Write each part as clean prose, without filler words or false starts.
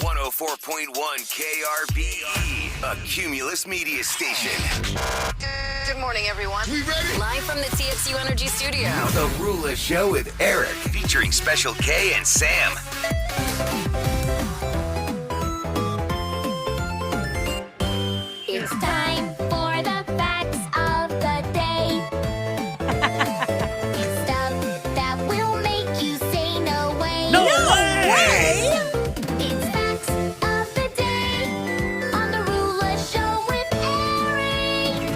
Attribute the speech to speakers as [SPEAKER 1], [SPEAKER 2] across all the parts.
[SPEAKER 1] 104.1 KRBE, a Cumulus media station.
[SPEAKER 2] Good morning, everyone.
[SPEAKER 1] We ready?
[SPEAKER 2] Live from the TXU Energy Studio.
[SPEAKER 1] The Rula Show with Eric, featuring Special K and Sam.
[SPEAKER 3] It's time for the facts of the day. It's stuff that will make you say no way.
[SPEAKER 4] No way!
[SPEAKER 3] It's facts of the day on the Rula Show with Eric.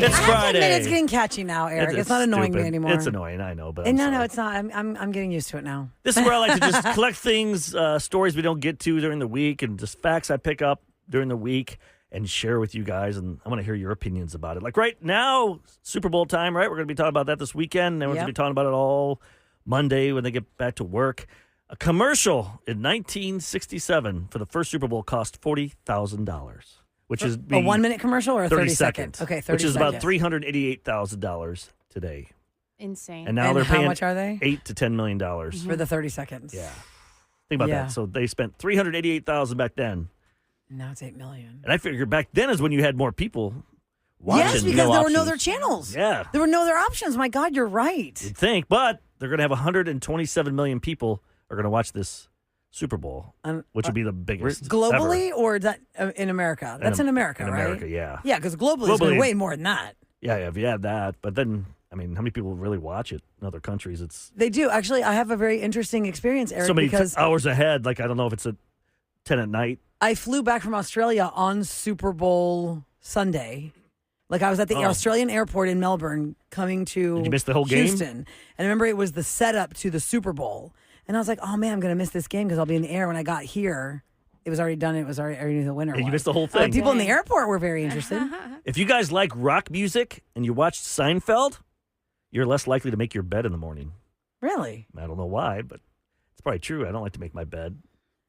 [SPEAKER 4] It's
[SPEAKER 5] I have to
[SPEAKER 4] Friday.
[SPEAKER 5] admit it's getting catchy now, Eric. It's not annoying me anymore.
[SPEAKER 4] It's annoying, I know, but
[SPEAKER 5] No, it's not. I'm getting used to it now.
[SPEAKER 4] This is where I like to just collect things, stories we don't get to during the week, and just facts I pick up during the week and share with you guys. And I want to hear your opinions about it. Like right now, Super Bowl time, right? We're going to be talking about that this weekend, and we're going to be talking about it all Monday when they get back to work. A commercial in 1967 for the first Super Bowl cost $40,000, which is
[SPEAKER 5] A 1 minute commercial or a 30 second?
[SPEAKER 4] seconds.
[SPEAKER 5] Okay, 30
[SPEAKER 4] which is
[SPEAKER 5] seconds.
[SPEAKER 4] about $388,000 today.
[SPEAKER 6] Insane.
[SPEAKER 4] And now
[SPEAKER 5] And
[SPEAKER 4] they're
[SPEAKER 5] how
[SPEAKER 4] paying
[SPEAKER 5] much are they?
[SPEAKER 4] $8 to $10 million.
[SPEAKER 5] For the 30 seconds.
[SPEAKER 4] Yeah. Think about
[SPEAKER 5] Yeah.
[SPEAKER 4] that. So they spent $388,000 back then.
[SPEAKER 5] Now it's $8 million.
[SPEAKER 4] And I figure back then is when you had more people watching.
[SPEAKER 5] Yes, because there were no other channels.
[SPEAKER 4] Yeah.
[SPEAKER 5] There were no other options. My God, you're right.
[SPEAKER 4] You'd think, but they're going to have 127 million people are going to watch this Super Bowl, which would be the biggest
[SPEAKER 5] Globally
[SPEAKER 4] ever.
[SPEAKER 5] or that in America? That's in America,
[SPEAKER 4] in
[SPEAKER 5] right?
[SPEAKER 4] America, yeah.
[SPEAKER 5] Yeah, because globally, it's been way more than that.
[SPEAKER 4] Yeah, if you had that. But then, I mean, how many people really watch it in other countries? It's
[SPEAKER 5] They do. Actually, I have a very interesting experience, Eric,
[SPEAKER 4] so many
[SPEAKER 5] because
[SPEAKER 4] hours ahead. Like, I don't know if it's at 10 at night.
[SPEAKER 5] I flew back from Australia on Super Bowl Sunday. Like I was at the Australian airport in Melbourne coming to
[SPEAKER 4] Did you miss the whole game?
[SPEAKER 5] Houston. And I remember it was the setup to the Super Bowl. And I was like, oh man, I'm going to miss this game because I'll be in the air. When I got here, it was already done. It was already knew the winner.
[SPEAKER 4] Yeah, you
[SPEAKER 5] was.
[SPEAKER 4] missed the whole thing.
[SPEAKER 5] People in the airport were very interested.
[SPEAKER 4] If you guys like rock music and you watched Seinfeld, you're less likely to make your bed in the morning.
[SPEAKER 5] Really?
[SPEAKER 4] I don't know why, but it's probably true. I don't like to make my bed.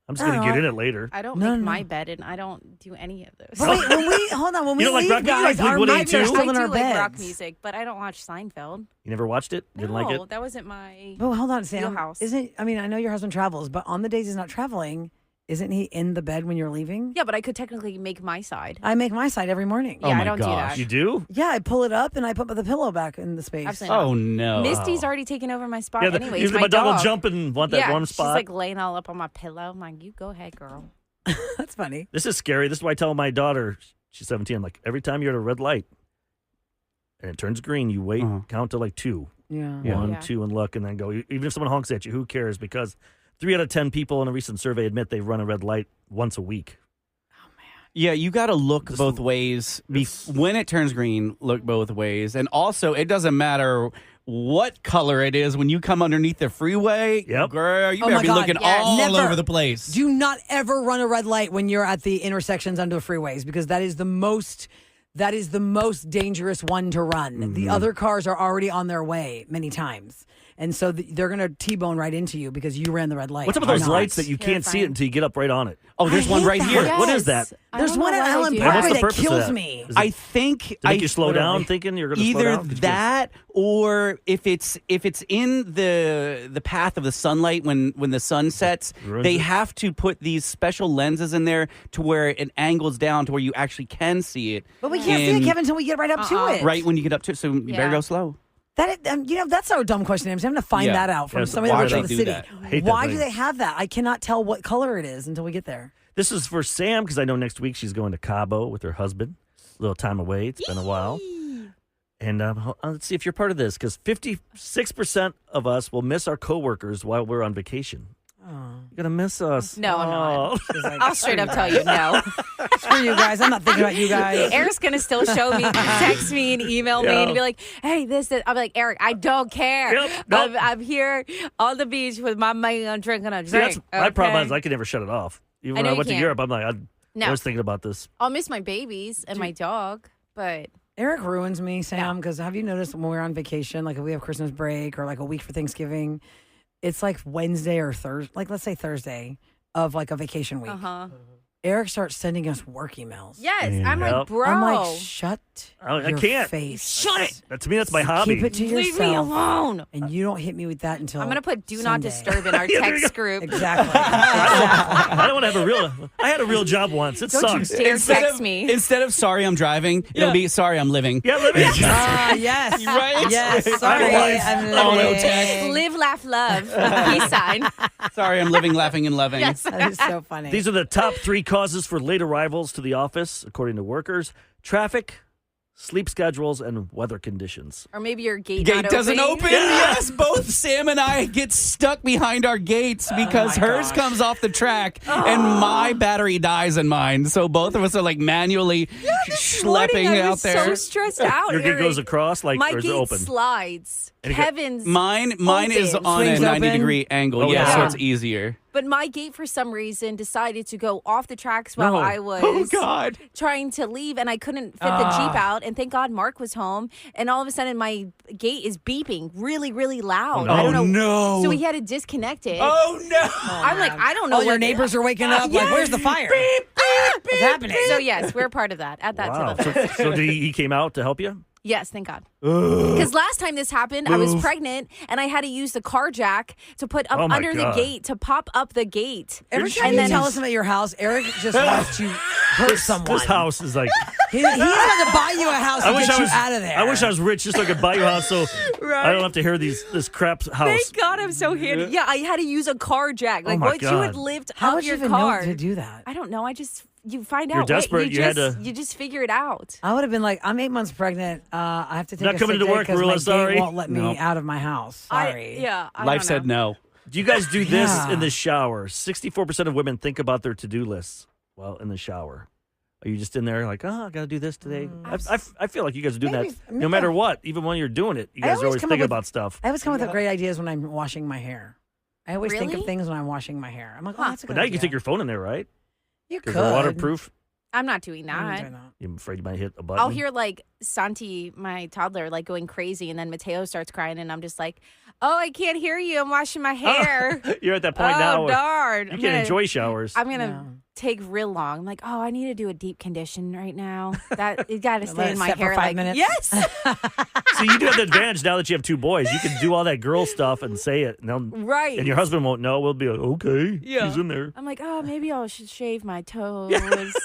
[SPEAKER 4] I'm just going to get in it later.
[SPEAKER 6] I don't make my bed, and I don't do any of those.
[SPEAKER 5] But wait, when we hold on, when we
[SPEAKER 4] You don't like
[SPEAKER 5] leave,
[SPEAKER 4] rock music? You
[SPEAKER 5] guys,
[SPEAKER 4] like
[SPEAKER 5] our
[SPEAKER 4] Blink-182?
[SPEAKER 5] mics are still
[SPEAKER 6] I
[SPEAKER 5] in
[SPEAKER 6] do
[SPEAKER 5] our
[SPEAKER 6] like
[SPEAKER 5] beds.
[SPEAKER 6] rock music, but I don't watch Seinfeld.
[SPEAKER 4] You never watched it? Didn't like it?
[SPEAKER 6] That wasn't my.
[SPEAKER 5] Oh, hold on, Sam.
[SPEAKER 6] wheelhouse.
[SPEAKER 5] I mean, I know your husband travels, but on the days he's not traveling, isn't he in the bed when you're leaving?
[SPEAKER 6] Yeah, but I could technically make my side.
[SPEAKER 5] I make my side every morning.
[SPEAKER 6] Yeah, I don't do that.
[SPEAKER 4] You do?
[SPEAKER 5] Yeah, I pull it up and I put the pillow back in the space.
[SPEAKER 6] Absolutely not.
[SPEAKER 7] Oh, no.
[SPEAKER 6] Misty's already taken over my spot.
[SPEAKER 4] Yeah,
[SPEAKER 6] anyways,
[SPEAKER 4] usually my dog will jump and want that
[SPEAKER 6] yeah,
[SPEAKER 4] warm spot.
[SPEAKER 6] she's like laying all up on my pillow. I'm like, you go ahead, girl.
[SPEAKER 5] That's funny.
[SPEAKER 4] This is scary. This is why I tell my daughter, she's 17, I'm like, every time you're at a red light and it turns green, you wait, count to like 2.
[SPEAKER 5] Yeah.
[SPEAKER 4] One,
[SPEAKER 6] Yeah.
[SPEAKER 4] 2, and look, and then go. Even if someone honks at you, who cares? Because 3 out of 10 people in a recent survey admit they run a red light once a week.
[SPEAKER 7] Yeah, you got to look both ways. When it turns green, look both ways. And also, it doesn't matter what color it is when you come underneath the freeway.
[SPEAKER 4] Yep.
[SPEAKER 7] Girl, you
[SPEAKER 5] Oh
[SPEAKER 7] better
[SPEAKER 5] my
[SPEAKER 7] be
[SPEAKER 5] God,
[SPEAKER 7] looking
[SPEAKER 5] yes.
[SPEAKER 7] all
[SPEAKER 5] Never.
[SPEAKER 7] over the place.
[SPEAKER 5] Do not ever run a red light when you're at the intersections under the freeways because that is the most dangerous one to run.
[SPEAKER 4] Mm-hmm.
[SPEAKER 5] The other cars are already on their way many times. And so they're going to T-bone right into you because you ran the red light.
[SPEAKER 4] What's up with
[SPEAKER 5] Or
[SPEAKER 4] those
[SPEAKER 5] not.
[SPEAKER 4] lights that you can't see it until you get up right on it?
[SPEAKER 7] Oh, there's one
[SPEAKER 5] hate
[SPEAKER 7] right
[SPEAKER 5] that.
[SPEAKER 7] here.
[SPEAKER 4] What is that?
[SPEAKER 5] There's one at Allen
[SPEAKER 4] What's
[SPEAKER 5] Parkway
[SPEAKER 4] the
[SPEAKER 5] that
[SPEAKER 4] purpose of
[SPEAKER 5] kills
[SPEAKER 4] that?
[SPEAKER 5] me.
[SPEAKER 4] Is it
[SPEAKER 7] I think
[SPEAKER 4] to make you slow down, thinking you're going to slow
[SPEAKER 7] either
[SPEAKER 4] down?
[SPEAKER 7] that or if it's in the path of the sunlight when the sun sets,
[SPEAKER 4] Ruins
[SPEAKER 7] they
[SPEAKER 4] it.
[SPEAKER 7] have to put these special lenses in there to where it angles down to where you actually can see it.
[SPEAKER 5] But we can't see it,
[SPEAKER 7] And
[SPEAKER 5] Kevin, until we get right up to it.
[SPEAKER 7] right when you get up to it, so you better
[SPEAKER 6] Yeah.
[SPEAKER 7] go slow.
[SPEAKER 5] That's a dumb question. I'm going to find
[SPEAKER 7] Yeah.
[SPEAKER 5] that out from
[SPEAKER 4] Yeah,
[SPEAKER 5] somebody
[SPEAKER 7] why
[SPEAKER 5] that lives
[SPEAKER 7] they
[SPEAKER 5] in the
[SPEAKER 7] do
[SPEAKER 5] city.
[SPEAKER 7] that?
[SPEAKER 4] I hate that
[SPEAKER 5] Why do
[SPEAKER 4] thing.
[SPEAKER 5] they have that? I cannot tell what color it is until we get there.
[SPEAKER 4] This is for Sam because I know next week she's going to Cabo with her husband. A little time away. It's been a while. And let's see if you're part of this because 56% of us will miss our coworkers while we're on vacation. You're going to miss us.
[SPEAKER 6] No, I'm not.
[SPEAKER 5] She's like,
[SPEAKER 6] I'll straight up tell you no.
[SPEAKER 5] screw you guys. I'm not thinking about you guys.
[SPEAKER 6] Eric's going to still show me, text me, and email me,
[SPEAKER 4] Yeah.
[SPEAKER 6] and be like, hey, this. I'll be like, Eric, I don't care.
[SPEAKER 4] Yep, nope.
[SPEAKER 6] I'm here on the beach with my man drinking a drink.
[SPEAKER 4] See, that's my problem
[SPEAKER 6] okay?
[SPEAKER 4] is I can never shut it off. Even
[SPEAKER 6] I
[SPEAKER 4] when
[SPEAKER 6] know
[SPEAKER 4] I
[SPEAKER 6] you
[SPEAKER 4] went to
[SPEAKER 6] can't.
[SPEAKER 4] Europe, I'm like,
[SPEAKER 6] No.
[SPEAKER 4] I was thinking about this.
[SPEAKER 6] I'll miss my babies and my dog, but
[SPEAKER 5] Eric ruins me, Sam, because have you noticed when we're on vacation, like if we have Christmas break or like a week for Thanksgiving, it's like Wednesday or Thursday, like let's say Thursday of like a vacation week. Eric starts sending us work emails.
[SPEAKER 6] Yes, I'm like,
[SPEAKER 4] Yep.
[SPEAKER 6] bro.
[SPEAKER 5] I'm like, shut
[SPEAKER 4] I
[SPEAKER 5] your
[SPEAKER 4] can't.
[SPEAKER 5] face.
[SPEAKER 6] Shut it.
[SPEAKER 4] To me, that's my hobby.
[SPEAKER 5] Keep it to
[SPEAKER 6] Leave me
[SPEAKER 5] yourself.
[SPEAKER 6] alone.
[SPEAKER 5] And you don't hit me with that until
[SPEAKER 6] I'm going to put do
[SPEAKER 5] Sunday.
[SPEAKER 6] not disturb in our text group.
[SPEAKER 5] Exactly.
[SPEAKER 4] I don't want to have a real. I had a real job once. It
[SPEAKER 6] Don't you
[SPEAKER 4] sucks.
[SPEAKER 6] dare
[SPEAKER 7] Instead
[SPEAKER 6] text
[SPEAKER 7] of,
[SPEAKER 6] me.
[SPEAKER 7] Instead of sorry I'm driving, it'll be sorry I'm living.
[SPEAKER 4] Yeah, let me.
[SPEAKER 5] Yes.
[SPEAKER 7] Right?
[SPEAKER 5] Yes. Sorry.
[SPEAKER 4] Otherwise-
[SPEAKER 5] I'm
[SPEAKER 7] Oh, no
[SPEAKER 5] living.
[SPEAKER 7] text.
[SPEAKER 6] Live, laugh, love. Peace sign.
[SPEAKER 7] Sorry I'm living, laughing, and loving.
[SPEAKER 6] Yes.
[SPEAKER 5] That is so funny.
[SPEAKER 4] These are the top 3 causes for late arrivals to the office, according to workers: traffic, sleep schedules, and weather conditions.
[SPEAKER 6] Or maybe your gate,
[SPEAKER 7] Gate
[SPEAKER 6] not
[SPEAKER 7] doesn't
[SPEAKER 6] opening.
[SPEAKER 7] open. Yes, both Sam and I get stuck behind our gates because hers comes off the track and my battery dies in mine. So both of us are like manually schlepping
[SPEAKER 6] I
[SPEAKER 7] out
[SPEAKER 6] was
[SPEAKER 7] there.
[SPEAKER 6] so stressed out.
[SPEAKER 4] Your gate
[SPEAKER 6] Eric.
[SPEAKER 4] goes across, like,
[SPEAKER 6] My
[SPEAKER 4] or is it
[SPEAKER 6] gate
[SPEAKER 4] open?
[SPEAKER 6] slides.
[SPEAKER 4] And it got-
[SPEAKER 6] Kevin's
[SPEAKER 7] Mine is
[SPEAKER 6] open.
[SPEAKER 7] on a
[SPEAKER 5] Swings
[SPEAKER 7] 90-degree angle.
[SPEAKER 4] Oh,
[SPEAKER 7] yeah, so
[SPEAKER 6] yeah.
[SPEAKER 7] it's easier.
[SPEAKER 6] But my gate, for some reason, decided to go off the tracks while
[SPEAKER 4] No.
[SPEAKER 6] I was
[SPEAKER 7] Oh, God.
[SPEAKER 6] trying to leave, and I couldn't fit the Jeep out. And thank God Mark was home. And all of a sudden, my gate is beeping really, really loud.
[SPEAKER 4] Oh,
[SPEAKER 6] I don't know.
[SPEAKER 7] no.
[SPEAKER 6] So he had to disconnect it.
[SPEAKER 7] Oh, no.
[SPEAKER 6] I'm like, I don't know.
[SPEAKER 5] all your
[SPEAKER 6] what-
[SPEAKER 5] neighbors are waking up. Like, where's the fire? What's happening?
[SPEAKER 6] So yes, we're part of that. Add that
[SPEAKER 4] Wow.
[SPEAKER 6] to the.
[SPEAKER 4] So he came out to help you?
[SPEAKER 6] Yes, thank God. Because last time this happened, I was pregnant and I had to use the car jack to put up
[SPEAKER 4] Oh, my
[SPEAKER 6] under
[SPEAKER 4] God.
[SPEAKER 6] the gate to pop up the gate.
[SPEAKER 5] Every time
[SPEAKER 6] And
[SPEAKER 5] you
[SPEAKER 6] then-
[SPEAKER 5] tell us about your house, Eric just wants to hurt someone.
[SPEAKER 4] This house is like.
[SPEAKER 5] He has to buy you a house to get you out of there.
[SPEAKER 4] I wish I was rich just so I could buy you a house, so I don't have to hear this crap house.
[SPEAKER 6] Thank God I'm so handy. Yeah, I had to use a car jack. Like
[SPEAKER 4] my
[SPEAKER 6] once you had
[SPEAKER 4] God.
[SPEAKER 6] lived
[SPEAKER 5] How
[SPEAKER 6] up
[SPEAKER 5] would you
[SPEAKER 6] your
[SPEAKER 5] even
[SPEAKER 6] car.
[SPEAKER 5] know to do that?
[SPEAKER 6] I don't know. You find
[SPEAKER 4] You're
[SPEAKER 6] out.
[SPEAKER 4] desperate.
[SPEAKER 6] Wait,
[SPEAKER 4] You had to-
[SPEAKER 6] you just figure it out.
[SPEAKER 5] I would have been like, I'm 8 months pregnant. I have to take
[SPEAKER 4] Not
[SPEAKER 5] a
[SPEAKER 4] coming
[SPEAKER 5] sick
[SPEAKER 4] to
[SPEAKER 5] day
[SPEAKER 4] work,
[SPEAKER 5] 'cause
[SPEAKER 4] Rula,
[SPEAKER 5] my
[SPEAKER 4] sorry.
[SPEAKER 5] gate won't let me
[SPEAKER 7] No.
[SPEAKER 5] out of my house. Sorry.
[SPEAKER 6] I
[SPEAKER 7] Life
[SPEAKER 6] don't
[SPEAKER 7] said
[SPEAKER 6] know.
[SPEAKER 7] no.
[SPEAKER 4] Do you guys do this
[SPEAKER 5] Yeah.
[SPEAKER 4] in the shower? 64% of women think about their to-do lists while in the shower. Are you just in there like, I got to do this today? I feel like you guys are doing
[SPEAKER 5] Maybe-
[SPEAKER 4] that no matter what. Even when you're doing it, you
[SPEAKER 5] I
[SPEAKER 4] guys are
[SPEAKER 5] always
[SPEAKER 4] always
[SPEAKER 5] come up
[SPEAKER 4] thinking
[SPEAKER 5] with-
[SPEAKER 4] about stuff.
[SPEAKER 5] I always come up with great ideas when I'm washing my hair. I always think of
[SPEAKER 6] Really?
[SPEAKER 5] things when I'm washing my hair. I'm like, oh,
[SPEAKER 6] Huh.
[SPEAKER 5] that's a
[SPEAKER 4] But
[SPEAKER 5] good
[SPEAKER 4] now you can
[SPEAKER 5] idea.
[SPEAKER 4] take your phone in there, right?
[SPEAKER 5] You
[SPEAKER 4] Because
[SPEAKER 5] could.
[SPEAKER 4] they're waterproof.
[SPEAKER 6] I'm not doing
[SPEAKER 5] I'm not
[SPEAKER 6] that.
[SPEAKER 5] doing that.
[SPEAKER 4] You're afraid you might hit a button.
[SPEAKER 6] I'll hear like Santi, my toddler, like going crazy, and then Mateo starts crying, and I'm just like, "Oh, I can't hear you. I'm washing my hair."
[SPEAKER 4] You're at that point now
[SPEAKER 6] Oh
[SPEAKER 4] where
[SPEAKER 6] darn!
[SPEAKER 4] you can't enjoy showers.
[SPEAKER 6] I'm gonna
[SPEAKER 5] No.
[SPEAKER 6] take real long. I'm like, oh, I need to do a deep condition right now. That it got to
[SPEAKER 5] Let
[SPEAKER 6] stay
[SPEAKER 5] it
[SPEAKER 6] in my
[SPEAKER 5] set for
[SPEAKER 6] hair
[SPEAKER 5] 5
[SPEAKER 6] like
[SPEAKER 5] minutes.
[SPEAKER 6] yes.
[SPEAKER 4] See, you do have the advantage now that you have 2 boys. You can do all that girl stuff and say it, and,
[SPEAKER 6] Right.
[SPEAKER 4] and your husband won't know. We'll be like, okay,
[SPEAKER 6] Yeah.
[SPEAKER 4] he's in there.
[SPEAKER 6] I'm like, oh, maybe I should shave my toes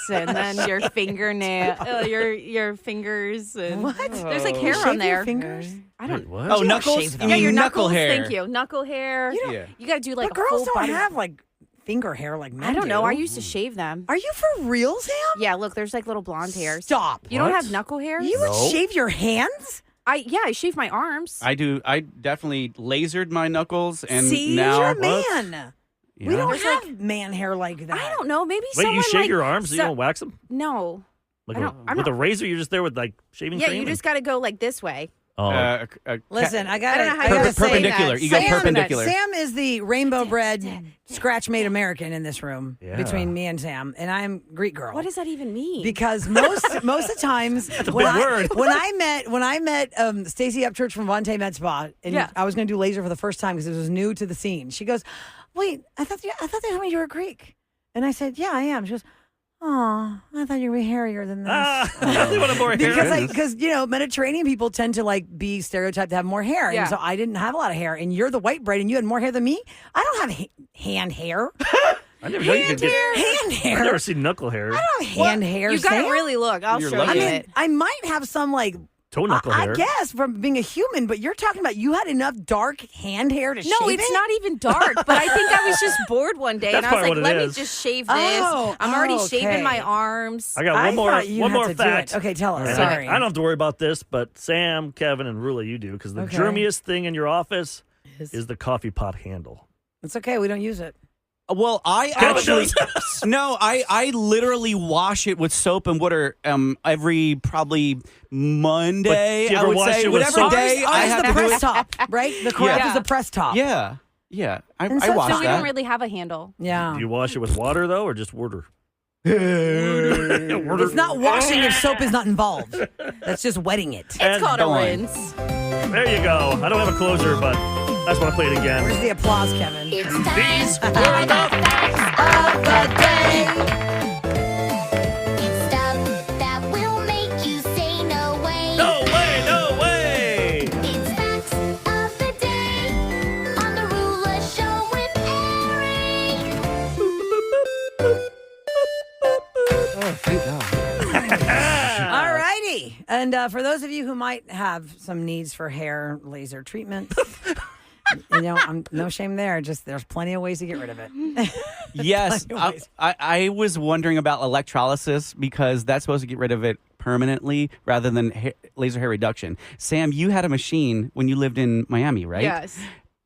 [SPEAKER 6] and then your fingernail, your fingers. And
[SPEAKER 5] What?
[SPEAKER 6] There's like
[SPEAKER 5] You
[SPEAKER 6] hair
[SPEAKER 5] shave
[SPEAKER 6] on
[SPEAKER 5] your
[SPEAKER 6] there.
[SPEAKER 5] fingers?
[SPEAKER 6] I don't.
[SPEAKER 4] What?
[SPEAKER 7] Oh,
[SPEAKER 5] don't
[SPEAKER 7] knuckles?
[SPEAKER 5] shave
[SPEAKER 7] You
[SPEAKER 5] them.
[SPEAKER 6] Yeah,
[SPEAKER 7] mean
[SPEAKER 6] your
[SPEAKER 7] knuckle
[SPEAKER 6] knuckles.
[SPEAKER 7] hair.
[SPEAKER 6] Thank you. Knuckle hair.
[SPEAKER 7] Yeah.
[SPEAKER 6] You got to do like
[SPEAKER 5] But
[SPEAKER 6] a
[SPEAKER 5] girls
[SPEAKER 6] full
[SPEAKER 5] don't
[SPEAKER 6] body.
[SPEAKER 5] have like finger hair like men
[SPEAKER 6] I don't know.
[SPEAKER 5] do.
[SPEAKER 6] I used to shave them.
[SPEAKER 5] Are you for real, Sam?
[SPEAKER 6] Yeah, look, there's like little blonde hairs.
[SPEAKER 5] Stop.
[SPEAKER 6] You don't
[SPEAKER 4] What?
[SPEAKER 6] have knuckle hairs?
[SPEAKER 5] You would
[SPEAKER 4] No.
[SPEAKER 5] shave your hands?
[SPEAKER 6] I shave my arms.
[SPEAKER 7] I do. I definitely lasered my knuckles, and
[SPEAKER 5] See,
[SPEAKER 7] now
[SPEAKER 5] you're a man. We
[SPEAKER 7] Yeah.
[SPEAKER 5] don't
[SPEAKER 6] There's
[SPEAKER 5] have man hair like that.
[SPEAKER 6] I don't know. Maybe
[SPEAKER 4] Wait,
[SPEAKER 6] someone
[SPEAKER 4] you shave
[SPEAKER 6] like,
[SPEAKER 4] your arms? So you don't wax them?
[SPEAKER 6] No.
[SPEAKER 4] Like
[SPEAKER 6] I don't- I'm
[SPEAKER 4] with
[SPEAKER 6] not-
[SPEAKER 4] a razor, you're just there with like shaving
[SPEAKER 6] Yeah,
[SPEAKER 4] cream?
[SPEAKER 6] you just got to go like this way.
[SPEAKER 4] Oh,
[SPEAKER 5] Listen, I got
[SPEAKER 6] don't know how you
[SPEAKER 5] to
[SPEAKER 6] would say
[SPEAKER 7] perpendicular.
[SPEAKER 6] that.
[SPEAKER 7] You go
[SPEAKER 5] Sam,
[SPEAKER 7] perpendicular.
[SPEAKER 5] Sam is the rainbow bred scratch made American in this room
[SPEAKER 4] Yeah.
[SPEAKER 5] between me and Sam, and I'm Greek girl.
[SPEAKER 6] What does that even mean?
[SPEAKER 5] Because most of the times
[SPEAKER 4] a
[SPEAKER 5] when
[SPEAKER 4] big
[SPEAKER 5] I,
[SPEAKER 4] word.
[SPEAKER 5] when I met Stacy Upchurch from Vontae Med Spa, and
[SPEAKER 6] Yeah.
[SPEAKER 5] I was going to do laser for the first time because it was new to the scene. She goes, "Wait, I thought they told me you were Greek," and I said, "Yeah, I am." She goes, "Oh, I thought you were hairier than this."
[SPEAKER 4] they want more hair.
[SPEAKER 5] Because Mediterranean people tend to like be stereotyped to have more hair,
[SPEAKER 6] Yeah.
[SPEAKER 5] and so I didn't have a lot of hair. And you're the white bread, and you had more hair than me. I don't have hand hair.
[SPEAKER 4] I never know you could get.
[SPEAKER 5] Hand hair.
[SPEAKER 4] I've never seen knuckle hair.
[SPEAKER 5] I don't have hand hair.
[SPEAKER 6] you got
[SPEAKER 5] Sam.
[SPEAKER 6] to really look. I'll
[SPEAKER 7] You're
[SPEAKER 6] show
[SPEAKER 7] lucky.
[SPEAKER 6] you
[SPEAKER 5] I mean,
[SPEAKER 6] it.
[SPEAKER 5] I might have some like
[SPEAKER 4] Toe knuckle
[SPEAKER 5] I
[SPEAKER 4] hair.
[SPEAKER 5] guess from being a human, but you're talking about you had enough dark hand hair to shave
[SPEAKER 6] No, it's
[SPEAKER 5] it?
[SPEAKER 6] not even dark. But I think I was just bored one day,
[SPEAKER 4] That's
[SPEAKER 6] and I was
[SPEAKER 4] probably
[SPEAKER 6] like,
[SPEAKER 4] what it
[SPEAKER 6] "Let me
[SPEAKER 4] is.
[SPEAKER 6] just shave this."
[SPEAKER 5] Oh,
[SPEAKER 6] I'm already
[SPEAKER 5] okay.
[SPEAKER 6] shaving my arms.
[SPEAKER 4] I got
[SPEAKER 5] I
[SPEAKER 4] one more.
[SPEAKER 5] thought you
[SPEAKER 4] One
[SPEAKER 5] had
[SPEAKER 4] more
[SPEAKER 5] to do
[SPEAKER 4] fact.
[SPEAKER 5] it. Okay, tell us.
[SPEAKER 4] And
[SPEAKER 5] Sorry.
[SPEAKER 4] I don't have to worry about this, but Sam, Kevin, and Rula, you do because the
[SPEAKER 5] Okay.
[SPEAKER 4] germiest thing in your office is the coffee pot handle.
[SPEAKER 5] It's okay. We don't use it.
[SPEAKER 7] Well, I
[SPEAKER 4] Kevin
[SPEAKER 7] actually
[SPEAKER 4] does.
[SPEAKER 7] no, I literally wash it with soap and water every probably Monday.
[SPEAKER 4] But do you
[SPEAKER 7] I
[SPEAKER 4] ever
[SPEAKER 7] would
[SPEAKER 4] wash
[SPEAKER 7] say
[SPEAKER 4] it with
[SPEAKER 7] whatever
[SPEAKER 4] soap?
[SPEAKER 7] day
[SPEAKER 5] Ours
[SPEAKER 7] I
[SPEAKER 5] is
[SPEAKER 7] have
[SPEAKER 5] the
[SPEAKER 7] to do
[SPEAKER 5] press
[SPEAKER 7] it.
[SPEAKER 5] top, right? The craft
[SPEAKER 6] Yeah.
[SPEAKER 5] is the press top.
[SPEAKER 7] Yeah,
[SPEAKER 5] And
[SPEAKER 7] I
[SPEAKER 5] so-
[SPEAKER 7] wash
[SPEAKER 6] So we
[SPEAKER 7] that.
[SPEAKER 6] don't really have a handle.
[SPEAKER 5] Yeah.
[SPEAKER 4] Do you wash it with water though, or just water?
[SPEAKER 5] It's not washing if soap is not involved. That's just wetting it.
[SPEAKER 6] It's
[SPEAKER 4] And
[SPEAKER 6] called a
[SPEAKER 7] gone.
[SPEAKER 6] rinse.
[SPEAKER 4] There you go. I don't have a closer, but I just want to play it again.
[SPEAKER 5] Where's the applause, Kevin?
[SPEAKER 3] It's time
[SPEAKER 4] These
[SPEAKER 3] for the facts of the day.
[SPEAKER 5] And for those of you who might have some needs for hair laser treatment, I'm no shame there. Just there's plenty of ways to get rid of it.
[SPEAKER 7] Yes,
[SPEAKER 5] Plenty of ways.
[SPEAKER 7] I was wondering about electrolysis because that's supposed to get rid of it permanently rather than laser hair reduction. Sam, you had a machine when you lived in Miami, right?
[SPEAKER 6] Yes.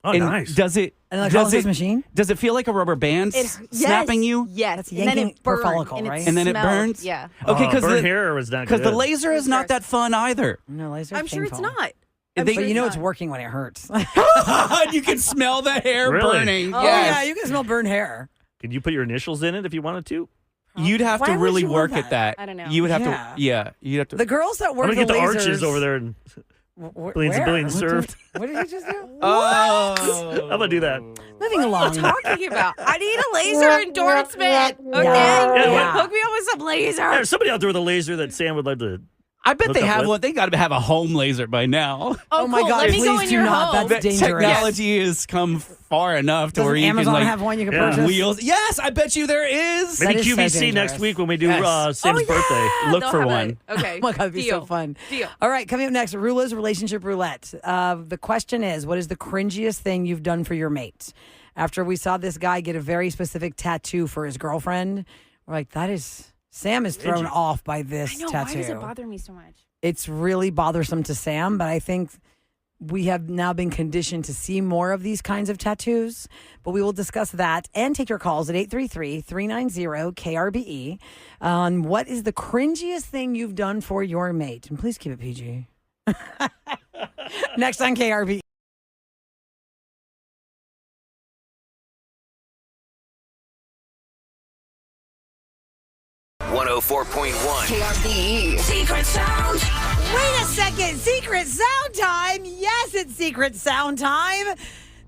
[SPEAKER 4] Oh,
[SPEAKER 7] And
[SPEAKER 4] nice.
[SPEAKER 7] Does it?
[SPEAKER 5] An electrolysis
[SPEAKER 7] does it,
[SPEAKER 5] machine?
[SPEAKER 7] Does it feel like a rubber band snapping you?
[SPEAKER 6] Yes.
[SPEAKER 5] That's
[SPEAKER 6] And then
[SPEAKER 5] yanking
[SPEAKER 6] it
[SPEAKER 5] per
[SPEAKER 6] burned,
[SPEAKER 5] follicle,
[SPEAKER 6] and
[SPEAKER 5] right?
[SPEAKER 7] And then it
[SPEAKER 6] smelled.
[SPEAKER 7] burns?
[SPEAKER 6] Yeah.
[SPEAKER 7] Okay,
[SPEAKER 4] burnt hair was not
[SPEAKER 7] because
[SPEAKER 4] good.
[SPEAKER 7] the laser is not that fun either.
[SPEAKER 5] No, laser.
[SPEAKER 6] I'm sure it's not.
[SPEAKER 7] They-
[SPEAKER 5] But you know it's working when it hurts.
[SPEAKER 7] You can smell the hair
[SPEAKER 4] Really?
[SPEAKER 7] burning.
[SPEAKER 5] Oh,
[SPEAKER 7] Yes.
[SPEAKER 5] yeah, you can smell burned hair.
[SPEAKER 4] Could you put your initials in it if you wanted to?
[SPEAKER 7] You'd have
[SPEAKER 5] Why
[SPEAKER 7] to
[SPEAKER 5] would
[SPEAKER 7] really
[SPEAKER 5] you want
[SPEAKER 7] work
[SPEAKER 5] that?
[SPEAKER 7] at that.
[SPEAKER 6] I don't know.
[SPEAKER 7] You would have
[SPEAKER 5] Yeah.
[SPEAKER 7] to. Yeah, you'd have to.
[SPEAKER 5] The girls that
[SPEAKER 4] I'm
[SPEAKER 5] work
[SPEAKER 4] going to
[SPEAKER 5] the
[SPEAKER 4] get the
[SPEAKER 5] lasers,
[SPEAKER 4] arches over there and billions and billions served.
[SPEAKER 5] What did you just do?
[SPEAKER 7] Oh.
[SPEAKER 4] I'm going to do that.
[SPEAKER 5] Moving along.
[SPEAKER 6] Talking about. I need a laser endorsement. Okay.
[SPEAKER 5] Yeah.
[SPEAKER 6] Hook me up with some laser.
[SPEAKER 4] There's somebody out there with a laser that Sam would like to.
[SPEAKER 7] I bet
[SPEAKER 4] Hook
[SPEAKER 7] they
[SPEAKER 4] up
[SPEAKER 7] have
[SPEAKER 4] with.
[SPEAKER 7] one. They got to have a home laser by now.
[SPEAKER 5] Oh my
[SPEAKER 6] cool.
[SPEAKER 5] God,
[SPEAKER 6] Let me go
[SPEAKER 5] please
[SPEAKER 6] in
[SPEAKER 5] do
[SPEAKER 6] your
[SPEAKER 5] not.
[SPEAKER 6] home.
[SPEAKER 5] That's dangerous.
[SPEAKER 7] Technology has come far enough to
[SPEAKER 5] Doesn't
[SPEAKER 7] where you
[SPEAKER 5] Amazon
[SPEAKER 7] can like
[SPEAKER 5] have one you can
[SPEAKER 4] Yeah.
[SPEAKER 5] purchase?
[SPEAKER 7] wheels. Yes, I bet you there is.
[SPEAKER 5] That
[SPEAKER 4] Maybe
[SPEAKER 5] is so
[SPEAKER 4] QVC
[SPEAKER 5] dangerous.
[SPEAKER 4] next week when we do
[SPEAKER 7] Yes.
[SPEAKER 4] Sam's birthday.
[SPEAKER 7] Look
[SPEAKER 6] They'll
[SPEAKER 7] for
[SPEAKER 6] have
[SPEAKER 7] one.
[SPEAKER 6] it. Okay.
[SPEAKER 5] Oh my God, it'd be so
[SPEAKER 6] Deal.
[SPEAKER 5] fun.
[SPEAKER 6] Deal.
[SPEAKER 5] All right, coming up next, Rula's Relationship Roulette. The question is, what is the cringiest thing you've done for your mate? After we saw this guy get a very specific tattoo for his girlfriend, we're like, Sam is thrown
[SPEAKER 4] Cringy.
[SPEAKER 5] off by this
[SPEAKER 6] I know.
[SPEAKER 5] tattoo.
[SPEAKER 6] Why does it bother me so much?
[SPEAKER 5] It's really bothersome to Sam, but I think we have now been conditioned to see more of these kinds of tattoos. But we will discuss that and take your calls at 833-390-KRBE on what is the cringiest thing you've done for your mate. And please keep it PG. Next on KRBE.
[SPEAKER 1] KRBE.
[SPEAKER 2] Secret sound.
[SPEAKER 5] Wait a second. Secret sound time. Yes, it's secret sound time.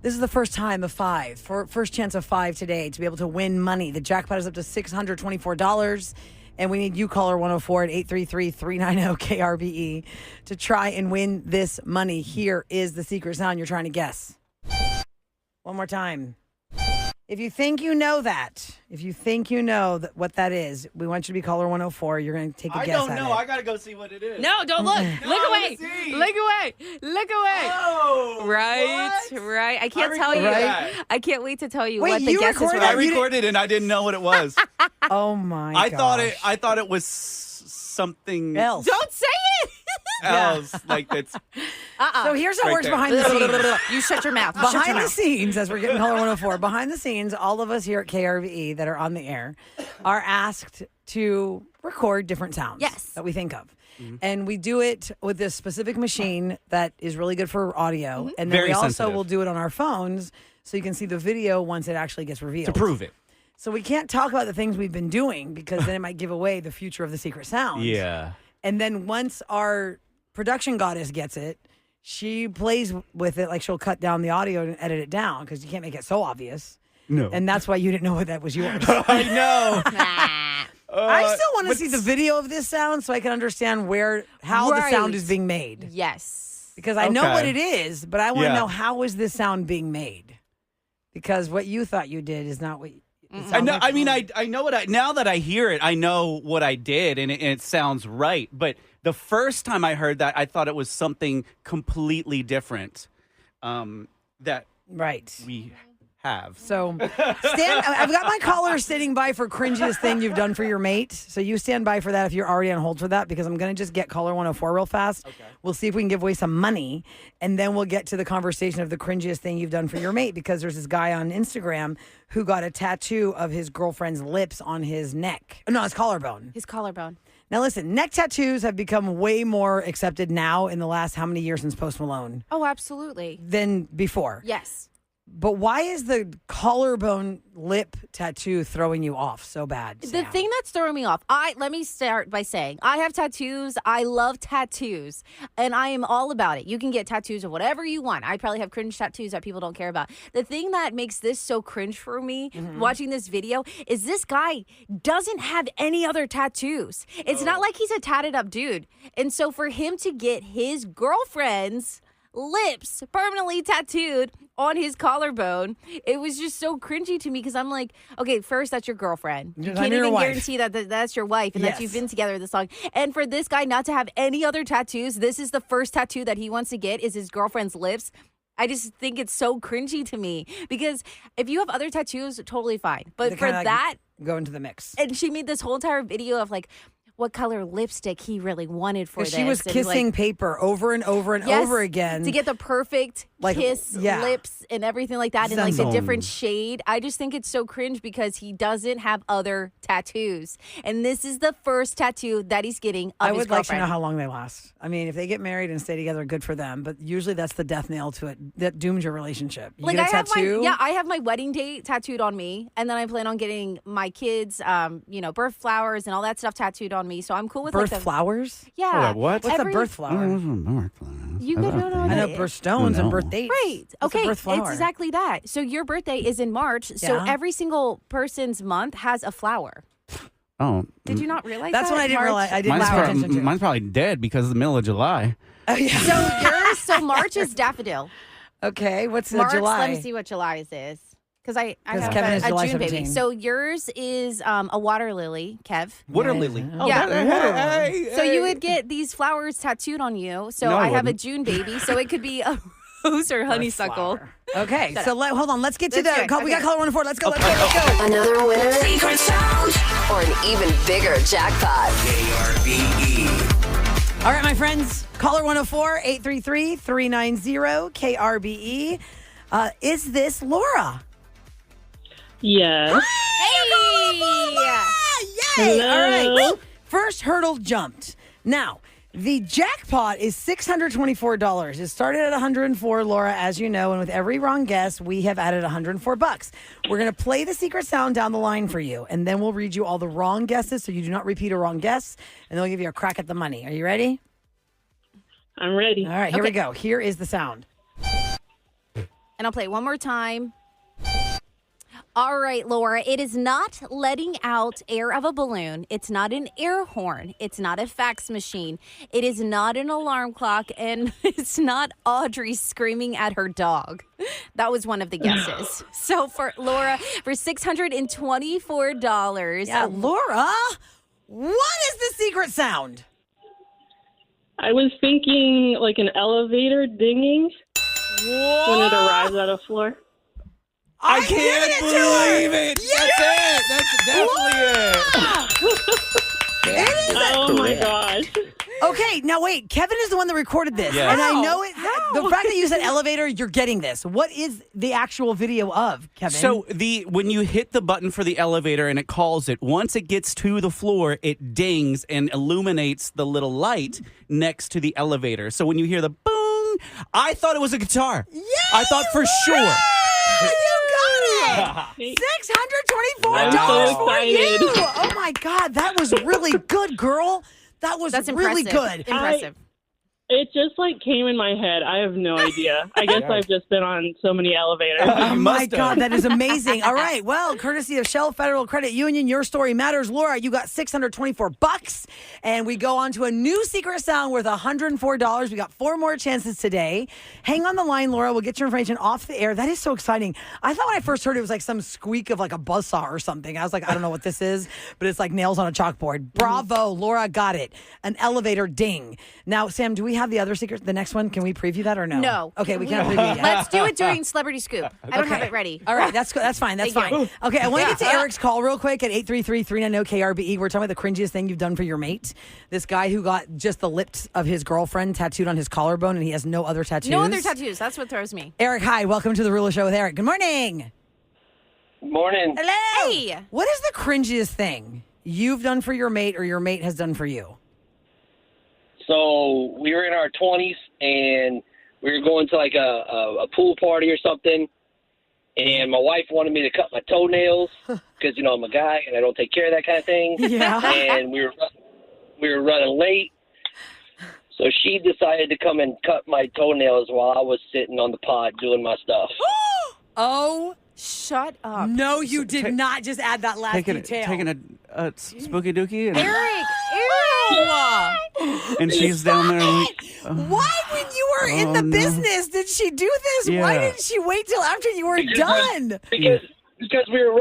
[SPEAKER 5] This is the first time of five, first chance of five today to be able to win money. The jackpot is up to $624. And we need you, caller 104 at 833-390-KRBE, to try and win this money. Here is the secret sound you're trying to guess. One more time. If you think you know that, what that is, we want you to be caller 104. You're going to take a guess at it.
[SPEAKER 7] I gotta go see what it is.
[SPEAKER 6] No, don't look. Look away. Look away. Look away.
[SPEAKER 7] Oh,
[SPEAKER 6] Right.
[SPEAKER 7] what?
[SPEAKER 6] Right. I can't
[SPEAKER 7] I
[SPEAKER 6] tell you.
[SPEAKER 7] recorded that.
[SPEAKER 6] I can't wait to tell you
[SPEAKER 5] Wait,
[SPEAKER 6] what the
[SPEAKER 5] you
[SPEAKER 6] guesses
[SPEAKER 5] recorded
[SPEAKER 6] were.
[SPEAKER 7] I
[SPEAKER 5] that? You
[SPEAKER 7] recorded and I didn't know what it was.
[SPEAKER 5] Oh, my
[SPEAKER 7] I
[SPEAKER 5] gosh.
[SPEAKER 7] thought it was something
[SPEAKER 5] Else.
[SPEAKER 6] Don't say it.
[SPEAKER 7] else. Like it's
[SPEAKER 5] So here's how it
[SPEAKER 7] Right
[SPEAKER 5] works
[SPEAKER 7] there.
[SPEAKER 5] behind the scenes.
[SPEAKER 6] You shut your mouth. You shut your
[SPEAKER 5] Behind the
[SPEAKER 6] mouth.
[SPEAKER 5] scenes, as we're getting caller 104, behind the scenes, all of us here at KRVE that are on the air are asked to record different sounds
[SPEAKER 6] Yes.
[SPEAKER 5] that we think of. And we do it with this specific machine that is really good for audio. And then
[SPEAKER 7] Very
[SPEAKER 5] we also
[SPEAKER 7] sensitive.
[SPEAKER 5] will do it on our phones so you can see the video once it actually gets revealed.
[SPEAKER 7] to prove it.
[SPEAKER 5] So we can't talk about the things we've been doing because then it might give away the future of the secret sound.
[SPEAKER 7] Yeah.
[SPEAKER 5] And then once our production goddess gets it, she plays with it, like she'll cut down the audio and edit it down because you can't make it so obvious.
[SPEAKER 7] No.
[SPEAKER 5] And that's why you didn't know what that was yours.
[SPEAKER 7] I know.
[SPEAKER 5] I still want to see the video of this sound so I can understand how the sound
[SPEAKER 6] Right.
[SPEAKER 5] is being made.
[SPEAKER 6] Yes.
[SPEAKER 5] Because I know
[SPEAKER 7] Okay.
[SPEAKER 5] what it is, but I want to
[SPEAKER 7] Yeah.
[SPEAKER 5] know how is this sound being made? Because what you thought you did is not what it
[SPEAKER 7] I
[SPEAKER 5] sounds
[SPEAKER 7] know.
[SPEAKER 5] like
[SPEAKER 7] I mean,
[SPEAKER 5] to me.
[SPEAKER 7] I know what now that I hear it, I know what I did, and it sounds right. But the first time I heard that, I thought it was something completely different. That
[SPEAKER 5] Right.
[SPEAKER 7] we have.
[SPEAKER 5] So I've got my caller sitting by for cringiest thing you've done for your mate. So you stand by for that if you're already on hold for that, because I'm going to just get caller 104 real fast. Okay. We'll see if we can give away some money, and then we'll get to the conversation of the cringiest thing you've done for your mate, because there's this guy on Instagram who got a tattoo of his girlfriend's lips on his neck. No, his collarbone.
[SPEAKER 6] His collarbone.
[SPEAKER 5] Now listen, neck tattoos have become way more accepted now in the last how many years since Post Malone
[SPEAKER 6] Oh, absolutely.
[SPEAKER 5] than before.
[SPEAKER 6] Yes.
[SPEAKER 5] But why is the collarbone lip tattoo throwing you off so bad?
[SPEAKER 6] The
[SPEAKER 5] Sam?
[SPEAKER 6] thing that's throwing me off, let me start by saying I have tattoos. I love tattoos, and I am all about it. You can get tattoos of whatever you want. I probably have cringe tattoos that people don't care about. The thing that makes this so cringe for me watching this video is this guy doesn't have any other tattoos. It's not like he's a tatted up dude. And so for him to get his girlfriend's lips permanently tattooed on his collarbone. It was just so cringy to me because I'm like, okay, first, that's your girlfriend. You can't even guarantee that that's your wife and that you've been together this long. And for this guy not to have any other tattoos, this is the first tattoo that he wants to get is his girlfriend's lips. I just think it's so cringy to me because if you have other tattoos, totally fine. But for that,
[SPEAKER 5] go into the mix.
[SPEAKER 6] And she made this whole entire video of like what color lipstick he really wanted for this.
[SPEAKER 5] She was kissing paper over and over and over again
[SPEAKER 6] to get the perfect kiss lips and everything like that in like a different shade. I just think it's so cringe because he doesn't have other tattoos. And this is the first tattoo that he's getting of
[SPEAKER 5] I
[SPEAKER 6] his
[SPEAKER 5] would like
[SPEAKER 6] girlfriend.
[SPEAKER 5] to know how long they last. I mean, if they get married and stay together, good for them. But usually that's the death nail to it. That dooms your relationship. You
[SPEAKER 6] like
[SPEAKER 5] get a tattoo?
[SPEAKER 6] I have my wedding date tattooed on me, and then I plan on getting my kids, birth flowers and all that stuff tattooed on me. So I'm cool with
[SPEAKER 5] birth flowers.
[SPEAKER 6] Yeah.
[SPEAKER 7] What?
[SPEAKER 5] What's a birth flower?
[SPEAKER 6] You could know.
[SPEAKER 5] I know birth stones and birth dates.
[SPEAKER 6] Right.
[SPEAKER 5] What's a
[SPEAKER 6] Okay.
[SPEAKER 5] birth flower?
[SPEAKER 6] It's exactly that. So your birthday is in March. So every single person's month has a flower.
[SPEAKER 7] Oh.
[SPEAKER 6] Did you not realize
[SPEAKER 5] That's
[SPEAKER 6] that?
[SPEAKER 5] what I didn't
[SPEAKER 6] March?
[SPEAKER 5] realize. I didn't pay attention to.
[SPEAKER 7] Mine's probably dead because it's the middle of July.
[SPEAKER 5] Oh, yeah.
[SPEAKER 6] So March is daffodil.
[SPEAKER 5] Okay. What's
[SPEAKER 6] March,
[SPEAKER 5] July?
[SPEAKER 6] let me see what July's is. Because I have
[SPEAKER 5] Kevin is
[SPEAKER 6] a
[SPEAKER 5] July
[SPEAKER 6] June
[SPEAKER 5] 17.
[SPEAKER 6] baby. So yours is a water lily, Kev.
[SPEAKER 7] Water lily. Oh,
[SPEAKER 6] Yeah. So you would get these flowers tattooed on you. So
[SPEAKER 7] No, I
[SPEAKER 6] I have a
[SPEAKER 7] wouldn't.
[SPEAKER 6] June baby. So it could be a rose or honeysuckle.
[SPEAKER 5] Okay. So hold on. Let's get to
[SPEAKER 6] That's
[SPEAKER 5] the
[SPEAKER 6] good.
[SPEAKER 5] call. We got
[SPEAKER 6] Okay.
[SPEAKER 5] caller 104. Let's go. Let's go.
[SPEAKER 2] Another winner
[SPEAKER 1] Secret sound.
[SPEAKER 2] or an even bigger jackpot.
[SPEAKER 1] KRBE.
[SPEAKER 5] All right, my friends. Caller 104 833-390 KRBE. Is this Laura?
[SPEAKER 8] Yes.
[SPEAKER 6] Hey!
[SPEAKER 5] Yay! All right. First hurdle jumped. Now, the jackpot is $624. It started at $104, Laura, as you know, and with every wrong guess, we have added $104. We're going to play the secret sound down the line for you, and then we'll read you all the wrong guesses so you do not repeat a wrong guess, and then we'll give you a crack at the money. Are you ready?
[SPEAKER 8] I'm ready.
[SPEAKER 5] All right, here we go. Here is the sound.
[SPEAKER 6] And I'll play it one more time. All right, Laura, it is not letting out air of a balloon. It's not an air horn. It's not a fax machine. It is not an alarm clock. And it's not Audrey screaming at her dog. That was one of the guesses. So for Laura, for $624.
[SPEAKER 5] Yeah, Laura, what is the secret sound?
[SPEAKER 8] I was thinking like an elevator dinging when it arrives at a floor.
[SPEAKER 7] I can't believe it. That's definitely it.
[SPEAKER 8] Oh my gosh.
[SPEAKER 5] Okay, now wait. Kevin is the one that recorded this.
[SPEAKER 7] Yeah.
[SPEAKER 5] And I know it. The fact that you said elevator, you're getting this. What is the actual video of, Kevin?
[SPEAKER 7] So when you hit the button for the elevator and it calls it, once it gets to the floor, it dings and illuminates the little light next to the elevator. So when you hear the boom, I thought it was a guitar.
[SPEAKER 5] Yeah,
[SPEAKER 7] I thought for sure.
[SPEAKER 5] You got it. $624
[SPEAKER 8] I'm so
[SPEAKER 5] for you.
[SPEAKER 8] excited.
[SPEAKER 5] Oh my God, that was really good, girl. That's really
[SPEAKER 6] impressive.
[SPEAKER 5] good.
[SPEAKER 6] Impressive.
[SPEAKER 8] It just like came in my head. I have no idea. I guess I've just been on so many elevators.
[SPEAKER 5] Oh my
[SPEAKER 7] must have.
[SPEAKER 5] God, that is amazing. All right, well, courtesy of Shell Federal Credit Union, your story matters. Laura, you got $624, and we go on to a new secret sound worth $104. We got 4 more chances today. Hang on the line, Laura. We'll get your information off the air. That is so exciting. I thought when I first heard it was like some squeak of like a buzzsaw or something. I was like, I don't know what this is, but it's like nails on a chalkboard. Bravo, Laura got it. An elevator ding. Now, Sam, do we have the other secret? The next one, can we preview that or no?
[SPEAKER 6] No.
[SPEAKER 5] Okay, we can't preview it yet.
[SPEAKER 6] Let's do it during Celebrity Scoop. I don't have it ready.
[SPEAKER 5] All right, that's fine. That's
[SPEAKER 6] Thank you.
[SPEAKER 5] fine. Okay, I want to get to Eric's call real quick at 833-390-KRBE. We're talking about the cringiest thing you've done for your mate. This guy who got just the lips of his girlfriend tattooed on his collarbone, and he has no other tattoos.
[SPEAKER 6] No other tattoos. That's what throws me.
[SPEAKER 5] Eric, hi. Welcome to the Ruler Show with Eric. Good morning.
[SPEAKER 9] Morning.
[SPEAKER 5] Hello.
[SPEAKER 6] Hey.
[SPEAKER 5] What is the cringiest thing you've done for your mate or your mate has done for you?
[SPEAKER 9] So we were in our 20s, and we were going to like a pool party or something, and my wife wanted me to cut my toenails because, you know, I'm a guy and I don't take care of that kind of thing.
[SPEAKER 5] Yeah.
[SPEAKER 9] And we were running late, so she decided to come and cut my toenails while I was sitting on the pod doing my stuff.
[SPEAKER 5] Oh,
[SPEAKER 6] Shut up.
[SPEAKER 5] no, you did not just add that last detail.
[SPEAKER 7] Taking a spooky dookie. And
[SPEAKER 6] Eric, Ew.
[SPEAKER 7] And she's down there like,
[SPEAKER 5] Why, when you were in the
[SPEAKER 7] no.
[SPEAKER 5] business, did she do this? Why
[SPEAKER 7] Yeah.
[SPEAKER 5] didn't she wait till after you were done?
[SPEAKER 9] Because we were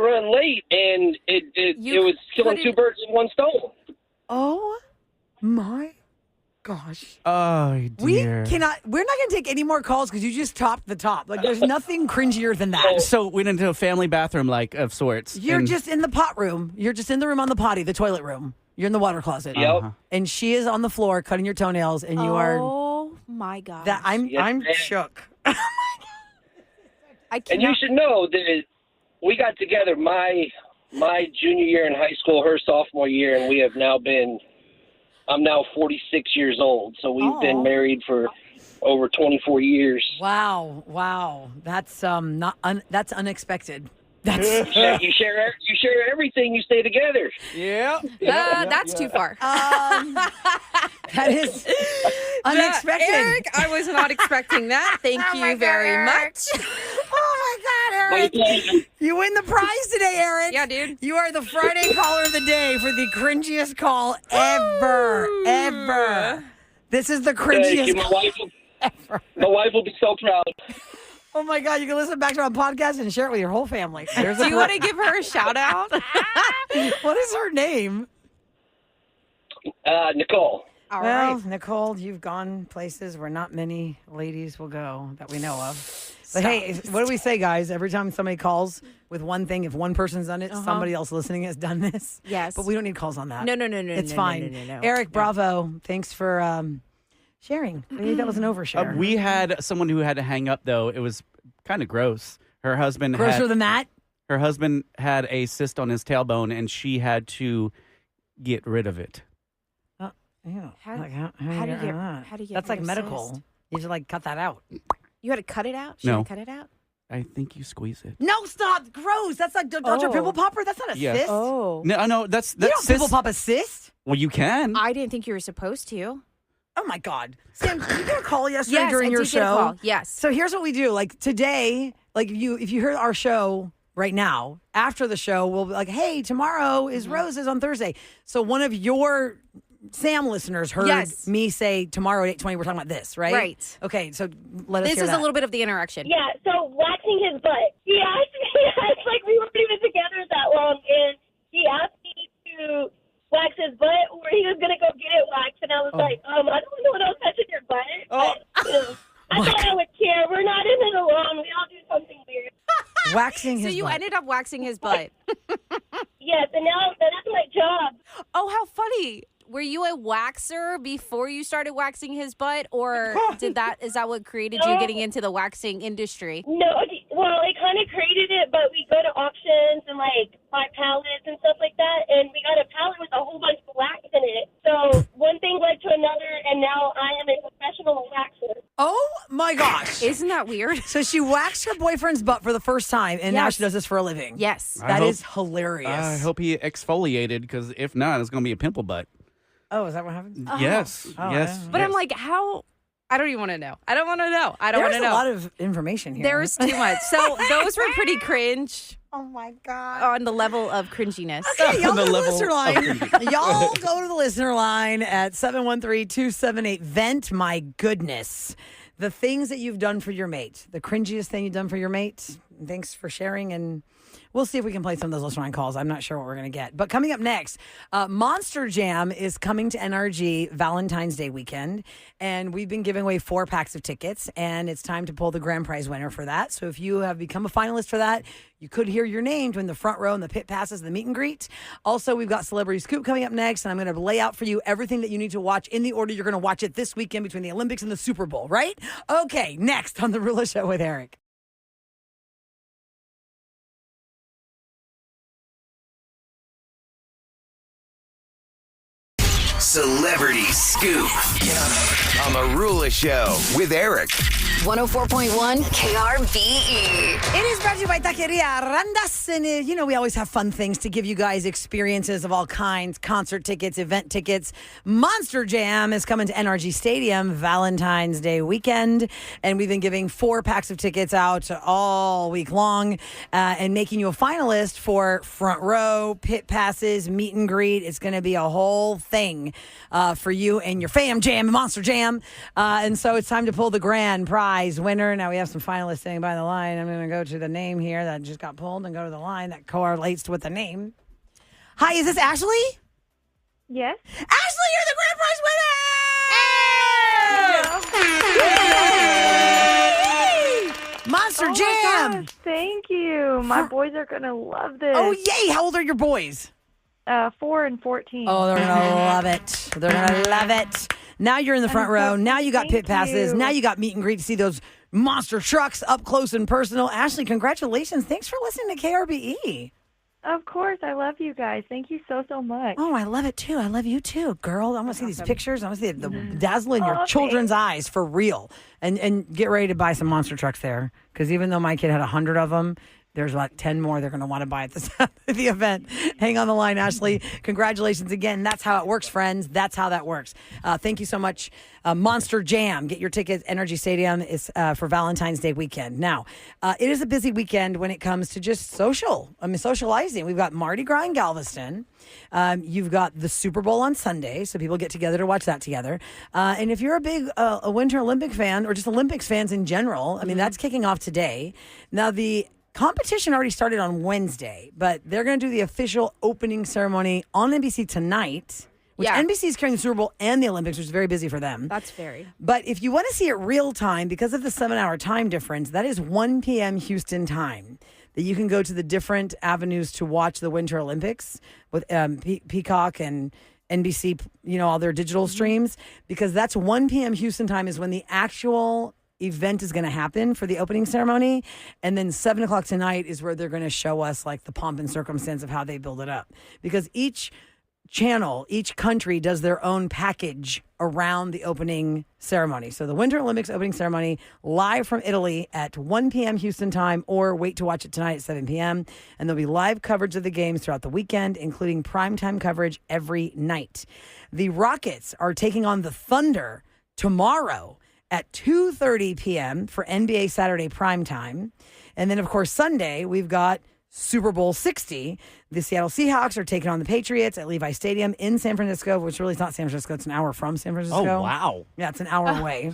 [SPEAKER 9] running late, and it was killing two birds with one stone.
[SPEAKER 5] Oh my gosh.
[SPEAKER 7] oh dear.
[SPEAKER 5] We're not going to take any more calls because you just topped the top. Like, there's nothing cringier than that.
[SPEAKER 7] So we went into a family bathroom, like, of sorts.
[SPEAKER 5] You're
[SPEAKER 7] and-
[SPEAKER 5] just in the pot room. You're just in the room on the potty, the toilet room. You're in the water closet.
[SPEAKER 9] Yep.
[SPEAKER 5] And she is on the floor cutting your toenails, and you are.
[SPEAKER 6] Oh my god.
[SPEAKER 5] That I'm
[SPEAKER 9] ma'am.
[SPEAKER 5] shook.
[SPEAKER 6] I
[SPEAKER 9] And
[SPEAKER 6] cannot.
[SPEAKER 9] you should know that we got together my junior year in high school, her sophomore year, and we have now been. I'm now 46 years old, so we've been married for over 24 years.
[SPEAKER 5] Wow. That's that's unexpected. That's
[SPEAKER 9] You share everything. You stay together.
[SPEAKER 7] Yeah.
[SPEAKER 6] That's too far.
[SPEAKER 5] that is unexpected.
[SPEAKER 10] Eric, I was not expecting that. Thank you very much.
[SPEAKER 5] Oh my God, Eric! You win the prize today, Eric.
[SPEAKER 10] Yeah, dude.
[SPEAKER 5] You are the Friday caller of the day for the cringiest call ever. This is the
[SPEAKER 9] Thank you.
[SPEAKER 5] cringiest.
[SPEAKER 9] My wife will be so proud.
[SPEAKER 5] Oh my God! You can listen back to our podcast and share it with your whole family. There's
[SPEAKER 10] Do you want to give her a shout out?
[SPEAKER 5] What is her name?
[SPEAKER 9] Nicole.
[SPEAKER 10] All
[SPEAKER 5] Well,
[SPEAKER 10] right.
[SPEAKER 5] Nicole, you've gone places where not many ladies will go that we know of. But hey, what do we say, guys? Every time somebody calls with one thing, if one person's done it, somebody else listening has done this.
[SPEAKER 6] Yes.
[SPEAKER 5] But we don't need calls on that.
[SPEAKER 6] No.
[SPEAKER 5] It's
[SPEAKER 6] no,
[SPEAKER 5] fine.
[SPEAKER 6] No.
[SPEAKER 5] Eric, bravo. Thanks for sharing. Maybe that was an overshare.
[SPEAKER 7] We had someone who had to hang up, though. It was kind of gross. Her husband
[SPEAKER 5] Grosser than that?
[SPEAKER 7] Her husband had a cyst on his tailbone, and she had to get rid of it.
[SPEAKER 5] Yeah.
[SPEAKER 6] How
[SPEAKER 5] Like,
[SPEAKER 6] do you
[SPEAKER 5] get
[SPEAKER 6] get-
[SPEAKER 5] that?
[SPEAKER 6] how do you get
[SPEAKER 5] That's
[SPEAKER 6] rid
[SPEAKER 5] like
[SPEAKER 6] of
[SPEAKER 5] medical.
[SPEAKER 6] cyst?
[SPEAKER 5] You have to like cut that out.
[SPEAKER 6] You had to cut it out? She
[SPEAKER 7] No.
[SPEAKER 6] had to cut it out?
[SPEAKER 7] I think you squeeze it.
[SPEAKER 5] No, stop. Gross. That's like Dr.
[SPEAKER 6] Oh.
[SPEAKER 5] Pimple Popper. That's not a
[SPEAKER 7] Yes.
[SPEAKER 5] cyst.
[SPEAKER 6] Oh.
[SPEAKER 7] No, that's
[SPEAKER 5] You don't
[SPEAKER 7] cyst.
[SPEAKER 5] pimple pop a cyst?
[SPEAKER 7] Well, you can.
[SPEAKER 6] I didn't think you were supposed to.
[SPEAKER 5] Oh my God. Sam, did you get a call yesterday
[SPEAKER 6] Yes,
[SPEAKER 5] during
[SPEAKER 6] I
[SPEAKER 5] your
[SPEAKER 6] did get a
[SPEAKER 5] show?
[SPEAKER 6] call. Yes.
[SPEAKER 5] So here's what we do. Like today, like if you heard our show right now, after the show, we'll be like, hey, tomorrow is Roses on Thursday. So one of your Sam listeners heard
[SPEAKER 6] Yes.
[SPEAKER 5] me say tomorrow at 8:20 we're talking about this, right?
[SPEAKER 6] Right.
[SPEAKER 5] Okay, so let us
[SPEAKER 6] This
[SPEAKER 5] hear
[SPEAKER 6] is
[SPEAKER 5] that.
[SPEAKER 6] a little bit of the interaction.
[SPEAKER 11] Yeah, so waxing his butt. He asked me, it's like we weren't even together that long, and he asked me to wax his butt, or he was going to go get it waxed, and I was like, I don't know what else touching your butt. But, you know, I thought I would care. We're not in it alone. We all do something weird.
[SPEAKER 5] waxing his
[SPEAKER 6] So you
[SPEAKER 5] butt.
[SPEAKER 6] ended up waxing his butt.
[SPEAKER 11] Yes, and now that's my job.
[SPEAKER 6] Oh, how funny. Were you a waxer before you started waxing his butt, or is that what created you getting into the waxing industry?
[SPEAKER 11] No, well, it kind of created it, but we go to auctions and, like, buy pallets and stuff like that, and we got a pallet with a whole bunch of wax in it. So one thing led to another, and now I am a professional waxer.
[SPEAKER 5] Oh my gosh.
[SPEAKER 6] Isn't that weird?
[SPEAKER 5] So she waxed her boyfriend's butt for the first time, and now
[SPEAKER 6] Yes.
[SPEAKER 5] she does this for a living.
[SPEAKER 6] Yes.
[SPEAKER 5] That is hilarious.
[SPEAKER 7] I hope he exfoliated, because if not, it's going to be a pimple butt.
[SPEAKER 5] Oh, is that what happened?
[SPEAKER 7] Yes.
[SPEAKER 5] Oh,
[SPEAKER 7] yes.
[SPEAKER 6] But I'm
[SPEAKER 7] yes.
[SPEAKER 6] like, how? I don't even want to know. I don't want to know. I don't want
[SPEAKER 5] There's
[SPEAKER 6] to
[SPEAKER 5] a
[SPEAKER 6] know.
[SPEAKER 5] lot of information here.
[SPEAKER 6] There's too much. So those were pretty cringe
[SPEAKER 5] Oh my God.
[SPEAKER 6] on the level of cringiness.
[SPEAKER 5] Okay, y'all
[SPEAKER 7] On
[SPEAKER 5] go
[SPEAKER 7] the
[SPEAKER 5] to the
[SPEAKER 7] level
[SPEAKER 5] listener
[SPEAKER 7] of
[SPEAKER 5] line. Y'all go to the listener line at 713-278-VENT. My goodness. The things that you've done for your mate. The cringiest thing you've done for your mate. Thanks for sharing, and we'll see if we can play some of those listener line calls. I'm not sure what we're going to get. But coming up next, Monster Jam is coming to NRG Valentine's Day weekend, and we've been giving away 4 packs of tickets, and it's time to pull the grand prize winner for that. So if you have become a finalist for that, you could hear your name in the front row in the pit passes, the meet and greet. Also, we've got Celebrity Scoop coming up next, and I'm going to lay out for you everything that you need to watch in the order you're going to watch it this weekend between the Olympics and the Super Bowl, right? Okay, next on The Rula Show with Eric.
[SPEAKER 1] Celebrity Scoop on the Rula Show with Eric.
[SPEAKER 2] 104.1 KRVE.
[SPEAKER 5] It is brought to you by Taqueria Randas. And, we always have fun things to give you guys experiences of all kinds, concert tickets, event tickets. Monster Jam is coming to NRG Stadium Valentine's Day weekend. And we've been giving 4 packs of tickets out all week long and making you a finalist for front row, pit passes, meet and greet. It's going to be a whole thing for you and your fam jam, Monster Jam. And so it's time to pull the grand prize winner. Now we have some finalists sitting by the line. I'm going to go to the name here that just got pulled and go to the line that correlates with the name. Hi, is this Ashley?
[SPEAKER 11] Yes.
[SPEAKER 5] Ashley, you're the grand prize winner! Yay! Monster Jam!
[SPEAKER 11] Gosh, thank you. My boys are going to love this.
[SPEAKER 5] Oh, yay! How old are your boys?
[SPEAKER 11] 4 and 14.
[SPEAKER 5] Oh, they're going to love it. They're going to love it. Now you're in the front row. Now you got pit passes. Now you got meet and greet to see those monster trucks up close and personal. Ashley, congratulations. Thanks for listening to KRBE.
[SPEAKER 11] Of course. I love you guys. Thank you so, so much.
[SPEAKER 5] Oh, I love it too. I love you too, girl. I want to see these pictures. I want to see the dazzle in your children's eyes for real. And get ready to buy some monster trucks there. Because even though my kid had 100 of them, there's like 10 more they're going to want to buy at the event. Hang on the line, Ashley. Congratulations again. That's how it works, friends. That's how that works. Thank you so much. Monster Jam. Get your tickets. Energy Stadium is for Valentine's Day weekend. Now, it is a busy weekend when it comes to just socializing. We've got Mardi Gras in Galveston. You've got the Super Bowl on Sunday, so people get together to watch that together. And if you're a big a Winter Olympic fan or just Olympics fans in general, I mean, that's kicking off today. Now, the competition already started on Wednesday, but they're going to do the official opening ceremony on NBC tonight, which NBC is carrying the Super Bowl and the Olympics, which is very busy for them.
[SPEAKER 6] That's very.
[SPEAKER 5] But if you want to see it real time, because of the 7-hour time difference, that is 1 p.m. Houston time, that you can go to the different avenues to watch the Winter Olympics with Peacock and NBC, all their digital streams, because that's 1 p.m. Houston time is when the actual event is going to happen for the opening ceremony, and then 7 o'clock tonight is where they're going to show us like the pomp and circumstance of how they build it up, because each channel, each country does their own package around the opening ceremony. So the Winter Olympics opening ceremony live from Italy at 1 p.m. Houston time, or wait to watch it tonight at 7 p.m. And there'll be live coverage of the games throughout the weekend, including primetime coverage every night. The Rockets are taking on the Thunder tomorrow at 2:30 p.m. for NBA Saturday primetime. And then, of course, Sunday, we've got Super Bowl 60. The Seattle Seahawks are taking on the Patriots at Levi Stadium in San Francisco, which really is not San Francisco. It's an hour from San Francisco.
[SPEAKER 7] Oh, wow.
[SPEAKER 5] Yeah, it's an hour away.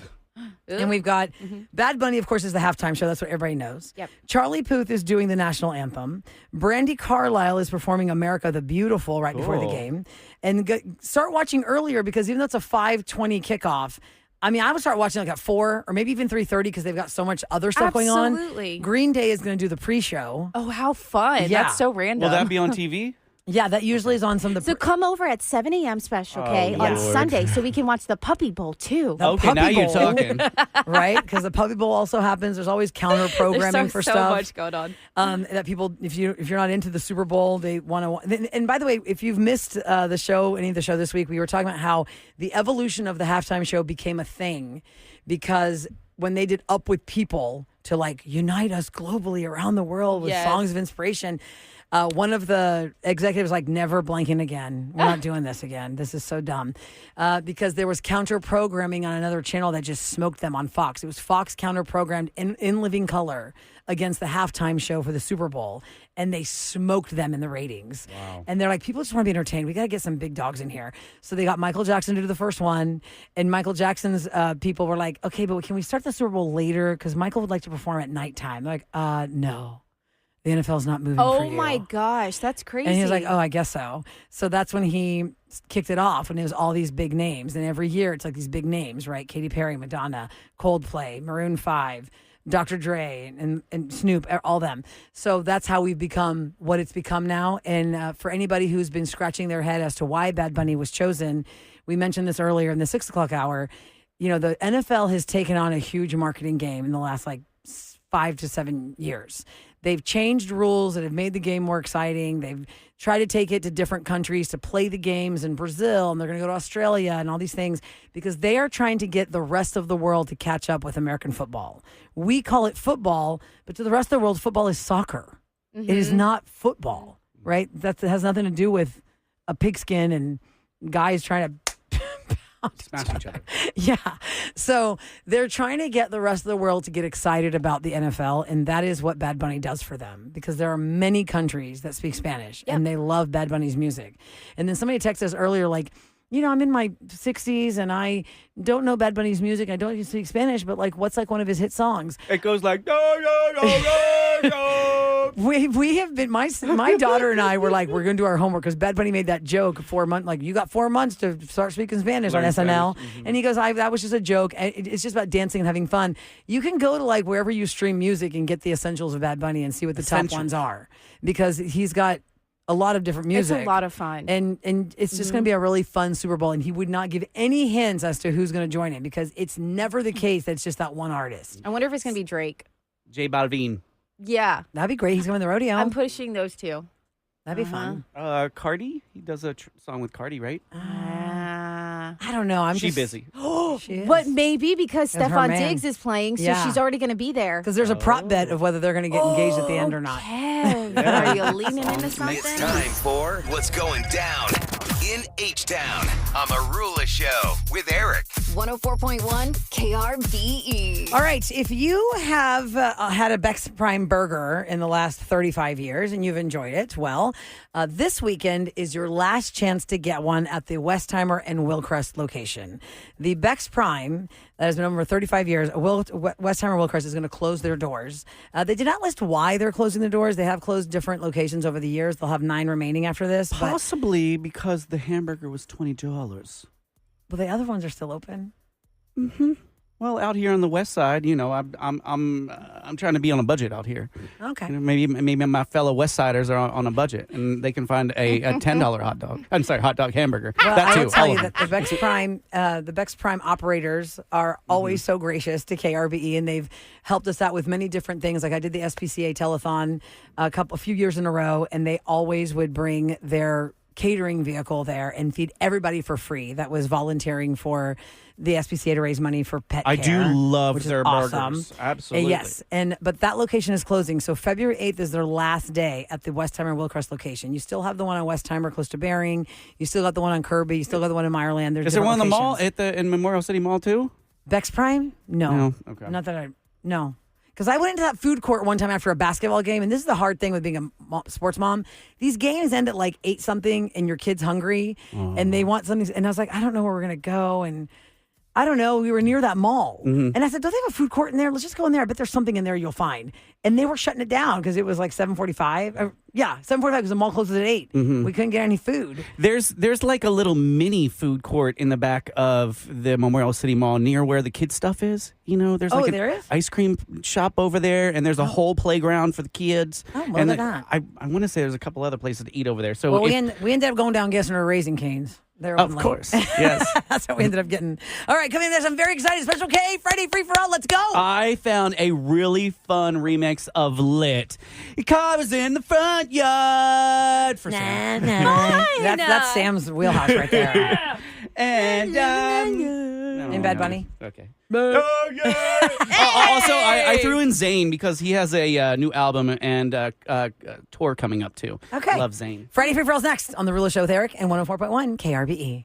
[SPEAKER 5] And we've got Bad Bunny, of course, is the halftime show. That's what everybody knows.
[SPEAKER 6] Yep.
[SPEAKER 5] Charlie Puth is doing the national anthem. Brandy Carlisle is performing America the Beautiful right before the game. And start watching earlier, because even though it's a 5:20 kickoff, I mean, I would start watching like at 4 or maybe even 3:30, because they've got so much other stuff going on.
[SPEAKER 6] Absolutely.
[SPEAKER 5] Green Day is going to do the pre-show.
[SPEAKER 6] Oh, how fun.
[SPEAKER 5] Yeah.
[SPEAKER 6] That's so random.
[SPEAKER 7] Will that be on TV?
[SPEAKER 5] Yeah, that usually is on some of the...
[SPEAKER 6] So come over at 7 a.m. special, okay, on
[SPEAKER 7] Lord.
[SPEAKER 6] Sunday, so we can watch the Puppy Bowl, too.
[SPEAKER 5] The
[SPEAKER 7] Okay,
[SPEAKER 5] Puppy
[SPEAKER 7] now you're
[SPEAKER 5] Bowl.
[SPEAKER 7] talking.
[SPEAKER 5] Right? Because the Puppy Bowl also happens. There's always counter programming for
[SPEAKER 6] so
[SPEAKER 5] stuff.
[SPEAKER 6] much going on.
[SPEAKER 5] That people, if you're not into the Super Bowl, they want to. And by the way, if you've missed the show, any of the show this week, we were talking about how the evolution of the halftime show became a thing, because when they did Up With People to like unite us globally around the world with songs of inspiration, one of the executives like, never blanking again. We're not doing this again. This is so dumb. Because there was counter programming on another channel that just smoked them on Fox. It was Fox counter programmed in living color against the halftime show for the Super Bowl, and they smoked them in the ratings. Wow. And they're like, people just want to be entertained. We got to get some big dogs in here. So they got Michael Jackson to do the first one, and Michael Jackson's people were like, okay, but can we start the Super Bowl later? Because Michael would like to perform at nighttime. They're like, no. The NFL's not moving for you.
[SPEAKER 6] Oh, my gosh. That's crazy.
[SPEAKER 5] And he was like, oh, I guess so. So that's when he kicked it off, when it was all these big names. And every year it's like these big names, right? Katy Perry, Madonna, Coldplay, Maroon 5, Dr. Dre, and Snoop, all them. So that's how we've become what it's become now. And for anybody who's been scratching their head as to why Bad Bunny was chosen, we mentioned this earlier in the 6 o'clock hour. The NFL has taken on a huge marketing game in the last 5 5 to 7 years. They've changed rules that have made the game more exciting. They've tried to take it to different countries to play the games in Brazil, and they're going to go to Australia and all these things because they are trying to get the rest of the world to catch up with American football. We call it football, but to the rest of the world, football is soccer. It is not football, right? That has nothing to do with a pigskin and guys trying to
[SPEAKER 7] Smash each other.
[SPEAKER 5] Yeah. So they're trying to get the rest of the world to get excited about the NFL, and that is what Bad Bunny does for them because there are many countries that speak Spanish, and they love Bad Bunny's music. And then somebody texted us earlier, like, I'm in my 60s, and I don't know Bad Bunny's music. I don't even speak Spanish, but, like, what's, like, one of his hit songs?
[SPEAKER 7] It goes like, no.
[SPEAKER 5] We have been, my daughter and I were like, we're going to do our homework because Bad Bunny made that joke 4 months, like, you got 4 months to start speaking Spanish on SNL. And he goes, that was just a joke. It's just about dancing and having fun. You can go to, like, wherever you stream music and get the essentials of Bad Bunny and see what the top ones are because he's got a lot of different music.
[SPEAKER 6] It's a lot of fun.
[SPEAKER 5] And it's just going to be a really fun Super Bowl. And he would not give any hints as to who's going to join it because it's never the case that it's just that one artist.
[SPEAKER 6] I wonder if it's going to be Drake.
[SPEAKER 7] J Balvin.
[SPEAKER 6] Yeah.
[SPEAKER 5] That'd be great. He's coming to the rodeo.
[SPEAKER 6] I'm pushing those two.
[SPEAKER 5] That'd be fun.
[SPEAKER 7] Cardi? He does a song with Cardi, right?
[SPEAKER 5] I don't know.
[SPEAKER 7] She's busy.
[SPEAKER 5] She is.
[SPEAKER 6] But maybe because
[SPEAKER 5] That's her
[SPEAKER 6] Stefan
[SPEAKER 5] man.
[SPEAKER 6] Diggs is playing, so she's already going to be there.
[SPEAKER 5] Because there's a prop bet of whether they're going to get engaged at the end or not.
[SPEAKER 6] Kev, are you leaning into something?
[SPEAKER 1] It's time for What's Going Down in H-Town on the Rula Show with Eric.
[SPEAKER 2] 104.1 KRBE.
[SPEAKER 5] All right. If you have had a Bex Prime burger in the last 35 years and you've enjoyed it, well, this weekend is your last chance to get one at the Westheimer and Willcrest location. The Bex Prime, that has been over 35 years, Westheimer Willcrest is going to close their doors. They did not list why they're closing the doors. They have closed different locations over the years. They'll have 9 remaining after this.
[SPEAKER 7] Possibly because the hamburger was $20.
[SPEAKER 5] But the other ones are still open.
[SPEAKER 7] Mm-hmm. Well, out here on the west side, I'm trying to be on a budget out here.
[SPEAKER 5] Okay.
[SPEAKER 7] Maybe my fellow West Siders are on a budget and they can find a $10 hot dog. I'm sorry, hot dog hamburger.
[SPEAKER 5] Well,
[SPEAKER 7] that
[SPEAKER 5] I
[SPEAKER 7] too.
[SPEAKER 5] will tell you that the Bex Prime operators are always so gracious to KRBE, and they've helped us out with many different things. Like I did the SPCA telethon a few years in a row, and they always would bring their catering vehicle there and feed everybody for free that was volunteering for the SPCA to raise money for pet care.
[SPEAKER 7] I do love
[SPEAKER 5] which is
[SPEAKER 7] their
[SPEAKER 5] awesome.
[SPEAKER 7] burgers. Absolutely.
[SPEAKER 5] Yes. But that location is closing. So February 8th is their last day at the Westheimer Willcrest location. You still have the one on Westheimer close to Bering. You still got the one on Kirby. You still got the one in Meyerland. There's
[SPEAKER 7] Is there one in the mall
[SPEAKER 5] locations.
[SPEAKER 7] in Memorial City Mall too?
[SPEAKER 5] Bex Prime? No.
[SPEAKER 7] Okay.
[SPEAKER 5] Not that no. Because I went into that food court one time after a basketball game, and this is the hard thing with being a sports mom. These games end at like 8-something, and your kid's hungry, and they want something. And I was like, I don't know where we're going to go, and I don't know. We were near that mall. And I said, don't they have a food court in there? Let's just go in there. I bet there's something in there you'll find. And they were shutting it down because it was like 7:45. 7:45 because the mall closes at 8. We couldn't get any food.
[SPEAKER 7] There's like a little mini food court in the back of the Memorial City Mall near where the kids stuff is. There's like
[SPEAKER 5] there
[SPEAKER 7] an
[SPEAKER 5] is?
[SPEAKER 7] ice cream shop over there, and there's a whole playground for the kids.
[SPEAKER 5] Oh, well,
[SPEAKER 7] and
[SPEAKER 5] look at that.
[SPEAKER 7] I want to say there's a couple other places to eat over there. So
[SPEAKER 5] Well, we ended up going down Gessner Raising Canes. They're
[SPEAKER 7] of
[SPEAKER 5] open late.
[SPEAKER 7] course, yes.
[SPEAKER 5] That's what we ended up getting. All right, coming in, there's I'm very excited. Special K, Friday Free for All. Let's go.
[SPEAKER 7] I found a really fun remix of Lit. Your car was in the front yard for Sam.
[SPEAKER 5] That's Sam's wheelhouse right there.
[SPEAKER 7] And
[SPEAKER 5] Bad Bunny.
[SPEAKER 7] Okay. Also, I threw in Zayn because he has a new album and tour coming up too.
[SPEAKER 5] Okay.
[SPEAKER 7] Love Zayn.
[SPEAKER 5] Friday Free for All's next on The Rula Show with Eric and 104.1 KRBE.